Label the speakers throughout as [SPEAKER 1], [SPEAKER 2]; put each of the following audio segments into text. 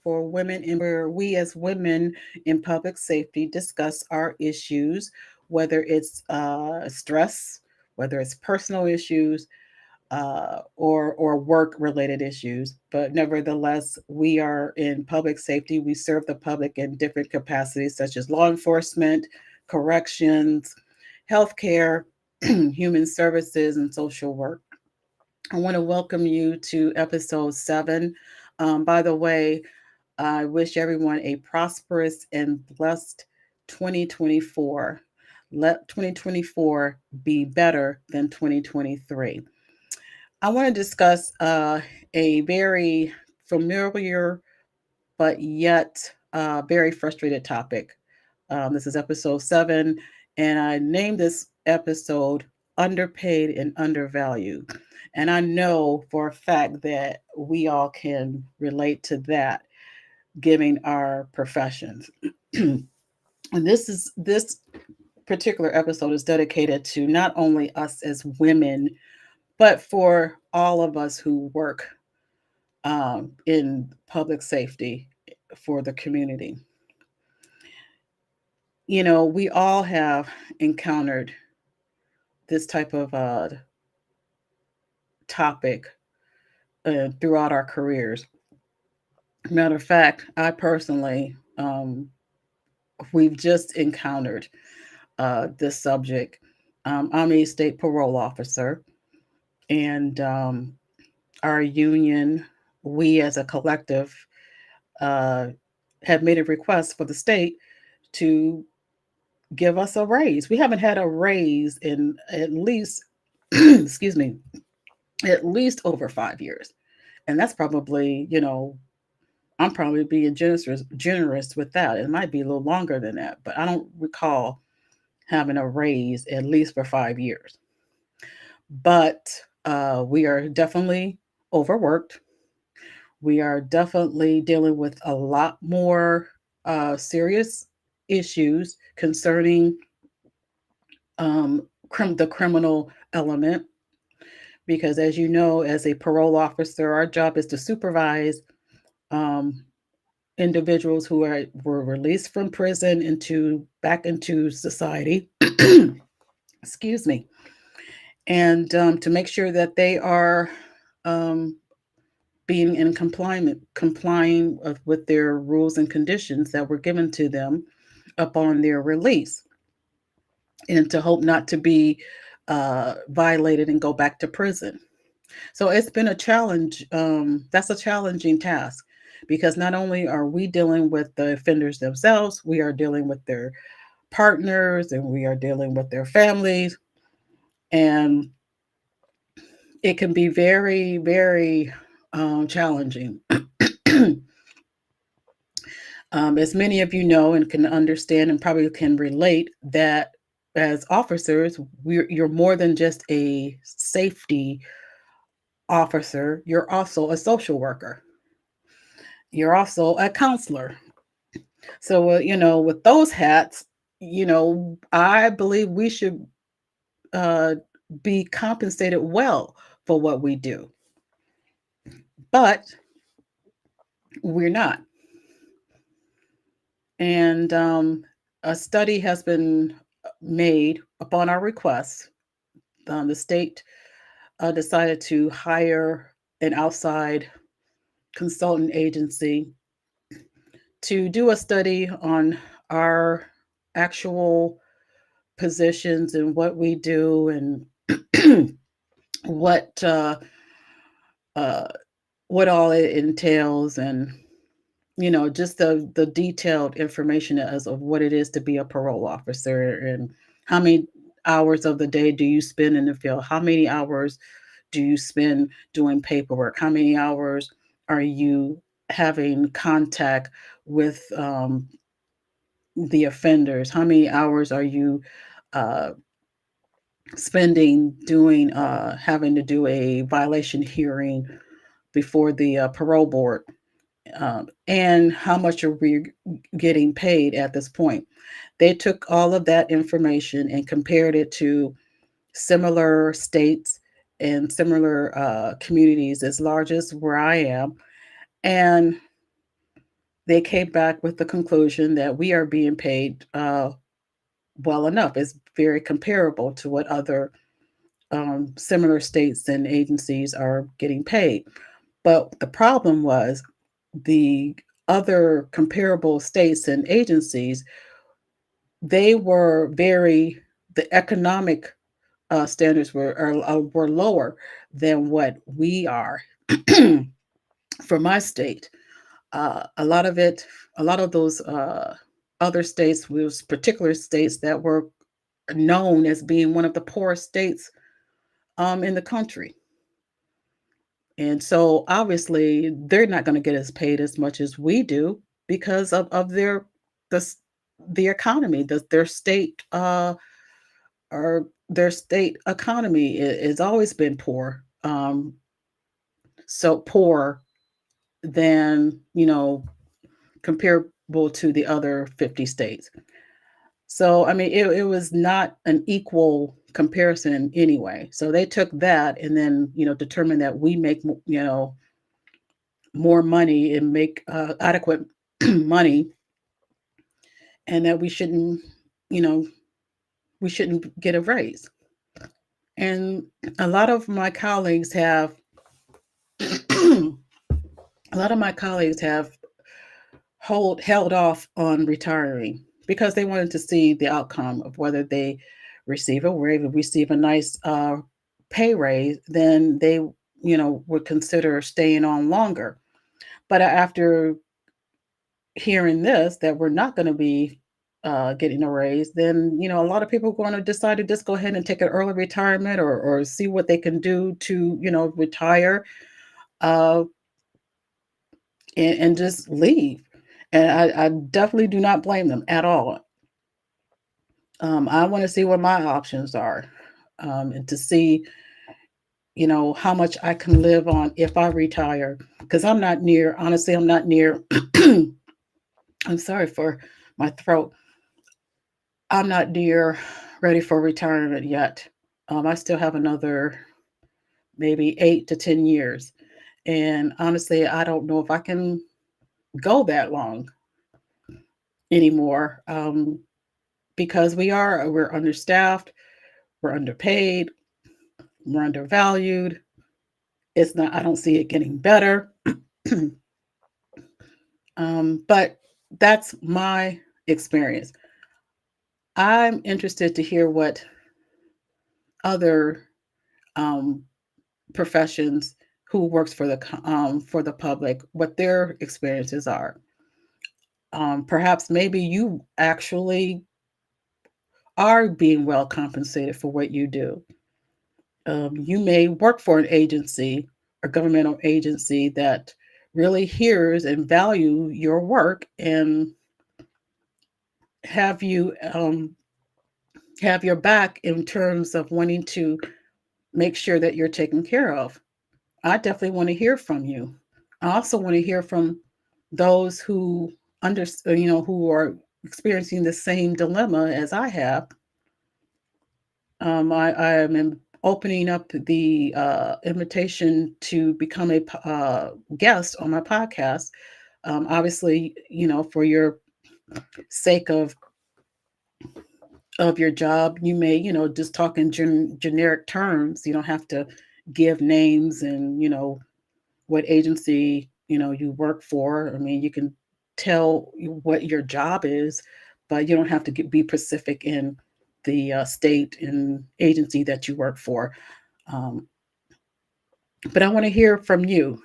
[SPEAKER 1] for women, and where we as women in public safety discuss our issues, whether it's stress, whether it's personal issues, or work related issues. But nevertheless, we are in public safety. We serve the public in different capacities, such as law enforcement, corrections, healthcare, human services, and social work. I want to welcome you to episode 7. By the way, I wish everyone a prosperous and blessed 2024. Let 2024 be better than 2023. I want to discuss a very familiar but yet very frustrated topic. This is episode 7, and I named this episode Underpaid and Undervalued. And I know for a fact that we all can relate to that, given our professions. And this particular episode is dedicated to not only us as women, but for all of us who work in public safety for the community. You know, we all have encountered this type of topic throughout our careers. Matter of fact, I personally, we've just encountered this subject. I'm a state parole officer, and our union, we as a collective, uh, have made a request for the state to give us a raise. We haven't had a raise in at least, excuse me, at least over 5 years. And that's probably, I'm probably being generous with that. It might be a little longer than that, but I don't recall having a raise at least for 5 years. But we are definitely overworked. We are definitely dealing with a lot more serious issues concerning the criminal element. Because, as you know, as a parole officer, our job is to supervise um, individuals who were released from prison into back into society. Excuse me, and to make sure that they are um, being in complying with their rules and conditions that were given to them upon their release, and to hope not to be violated and go back to prison. So it's been a challenge. That's a challenging task because not only are we dealing with the offenders themselves, we are dealing with their partners and we are dealing with their families. And it can be very, very challenging. As many of you know and can understand and probably can relate, that as officers, you're more than just a safety officer, you're also a social worker, you're also a counselor. So, with those hats, I believe we should uh, be compensated well for what we do, but we're not. And a study has been made upon our request. The state decided to hire an outside consultant agency to do a study on our actual positions and what we do and what uh, uh, what all it entails, and just the detailed information as of what it is to be a parole officer, and how many hours of the day do you spend in the field, how many hours do you spend doing paperwork, how many hours are you having contact with the offenders, how many hours are you uh, spending doing having to do a violation hearing before the parole board, and how much are we getting paid at this point. They took all of that information and compared it to similar states and similar communities as large as where I am, and they came back with the conclusion that we are being paid well enough. It's very comparable to what other similar states and agencies are getting paid. But the problem was the other comparable states and agencies, they were very, the economic standards were lower than what we are for my state. A lot of it, a lot of those other states was particular states that were known as being one of the poorest states in the country. And so obviously they're not going to get as paid as much as we do because of the s- the economy, their state or their state economy has always been poor. So poor than, comparable to the other 50 states. So, I mean, it was not an equal comparison anyway. So they took that and then, determined that we make, more money and make adequate money, and that you know, we shouldn't get a raise. And a lot of my colleagues have, a lot of my colleagues have held off on retiring because they wanted to see the outcome of whether they receive a nice pay raise, then they would consider staying on longer. But after hearing this, that we're not going to be getting a raise, then a lot of people are going to decide to just go ahead and take an early retirement, or see what they can do to retire, uh, and just leave. And I definitely do not blame them at all. I want to see what my options are, and to see, how much I can live on if I retire. Because honestly, I'm not near, I'm sorry for my throat. I'm not near ready for retirement yet. I still have another maybe 8 to 10 years. And honestly, I don't know if I can go that long anymore, because we're understaffed, we're underpaid, we're undervalued. It's not, I don't see it getting better. But that's my experience. I'm interested to hear what other um, professions who works for the public, what their experiences are. Perhaps maybe you actually are being well compensated for what you do. You may work for an agency or governmental agency that really hears and value your work and have you have your back in terms of wanting to make sure that you're taken care of. I definitely want to hear from you. I also want to hear from those who who are experiencing the same dilemma as I have. I am opening up the invitation to become a guest on my podcast. Obviously, for your sake of your job, you may, just talk in generic terms. You don't have to give names and, what agency, you work for. I mean, you can tell what your job is, but you don't have to be specific in the state and agency that you work for. Um, but I want to hear from you.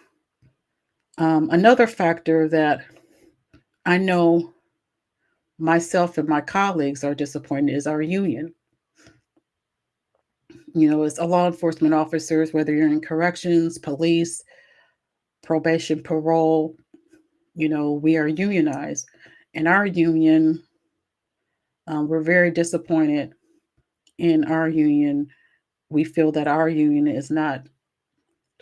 [SPEAKER 1] Another factor that I know myself and my colleagues are disappointed is our union. As a law enforcement officers, whether you're in corrections, police, probation, parole, we are unionized. And our union, we're very disappointed in our union. We feel that our union is not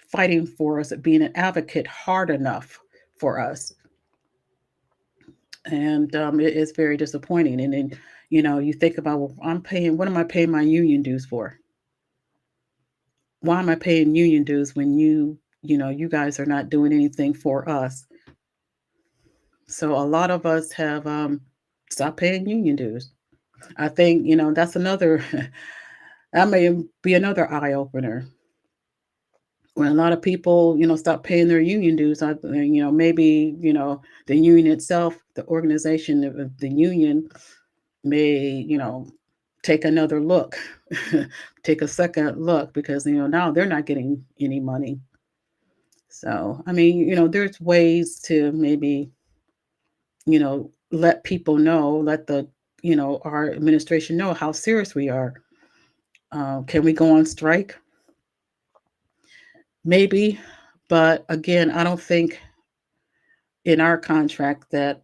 [SPEAKER 1] fighting for us, being an advocate hard enough for us. And it is very disappointing. And then, you think about, well, what am I paying my union dues for? Why am I paying union dues when you guys are not doing anything for us? So a lot of us have stopped paying union dues. I think, that's another, that may be another eye opener. When a lot of people, stop paying their union dues, maybe, the union itself, the organization of the union may, take another look, take a second look because, now they're not getting any money. So, I mean, there's ways to maybe, let people know, let our administration know how serious we are. Can we go on strike? Maybe. But again, I don't think in our contract that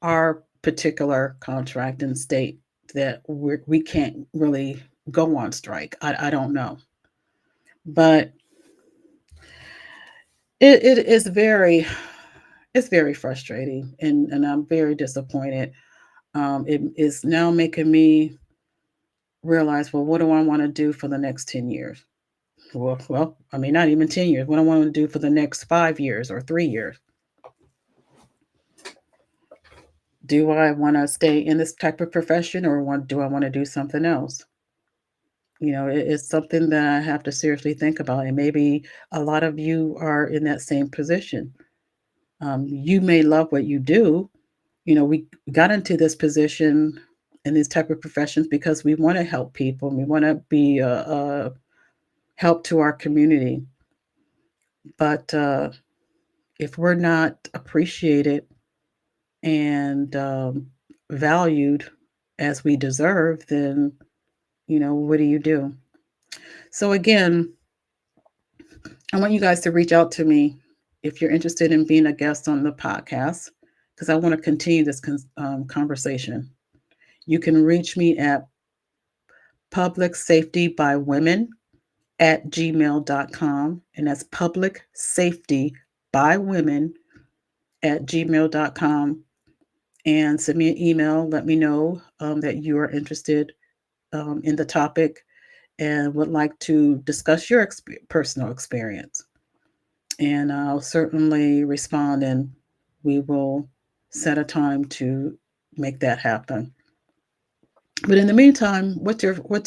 [SPEAKER 1] our particular contract and state that we can't really go on strike. I don't know. But it is it's very frustrating and I'm very disappointed. It is now making me realize, well, what do I want to do for the next 10 years? Well, I mean, not even 10 years. What do I want to do for the next 5 years or 3 years? Do I want to stay in this type of profession or do I want to do something else? It's something that I have to seriously think about. And maybe a lot of you are in that same position. You may love what you do. We got into this position in these type of professions because we want to help people. We want to be a help to our community. But if we're not appreciated and valued as we deserve, then, what do you do? So, again, I want you guys to reach out to me if you're interested in being a guest on the podcast, because I want to continue this conversation. You can reach me at public safety by women at gmail.com. And that's public safety by women at gmail.com. And send me an email. Let me know that you are interested in the topic and would like to discuss your personal experience. And I'll certainly respond and we will set a time to make that happen. But in the meantime, what's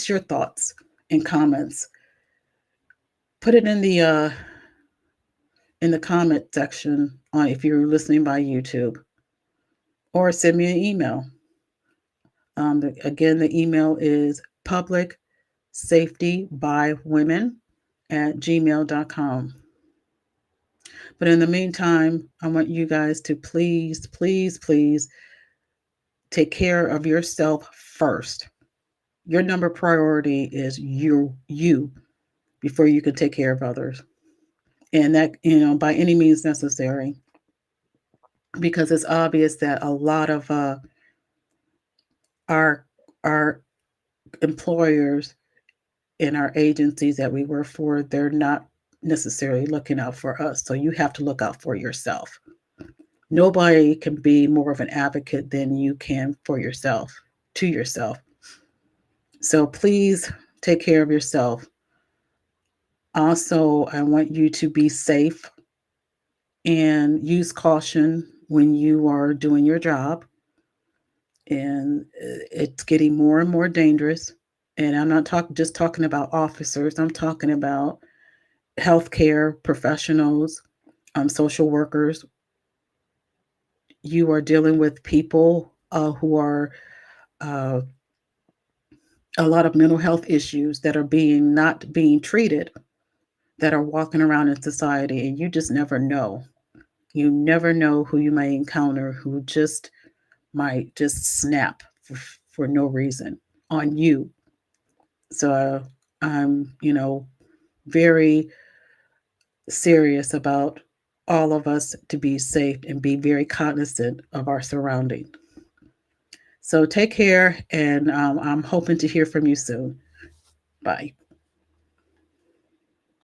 [SPEAKER 1] your thoughts and comments? Put it in the comment section on if you're listening by YouTube or send me an email. Again, the email is public safety by women at gmail.com. But in the meantime, I want you guys to please, please, please take care of yourself first. Your number priority is you before you can take care of others. And that, by any means necessary. Because it's obvious that a lot of our our employers and our agencies that we work for, they're not necessarily looking out for us. So you have to look out for yourself. Nobody can be more of an advocate than you can for yourself, to yourself. So please take care of yourself. Also, I want you to be safe and use caution when you are doing your job. And it's getting more and more dangerous. And I'm not just talking about officers. I'm talking about healthcare professionals, social workers. You are dealing with people who are uh, a lot of mental health issues that are being not being treated, that are walking around in society, and you just never know. You never know who you may encounter who just might just snap for no reason on you. So I'm, very serious about all of us to be safe and be very cognizant of our surroundings. So take care, and I'm hoping to hear from you soon. Bye.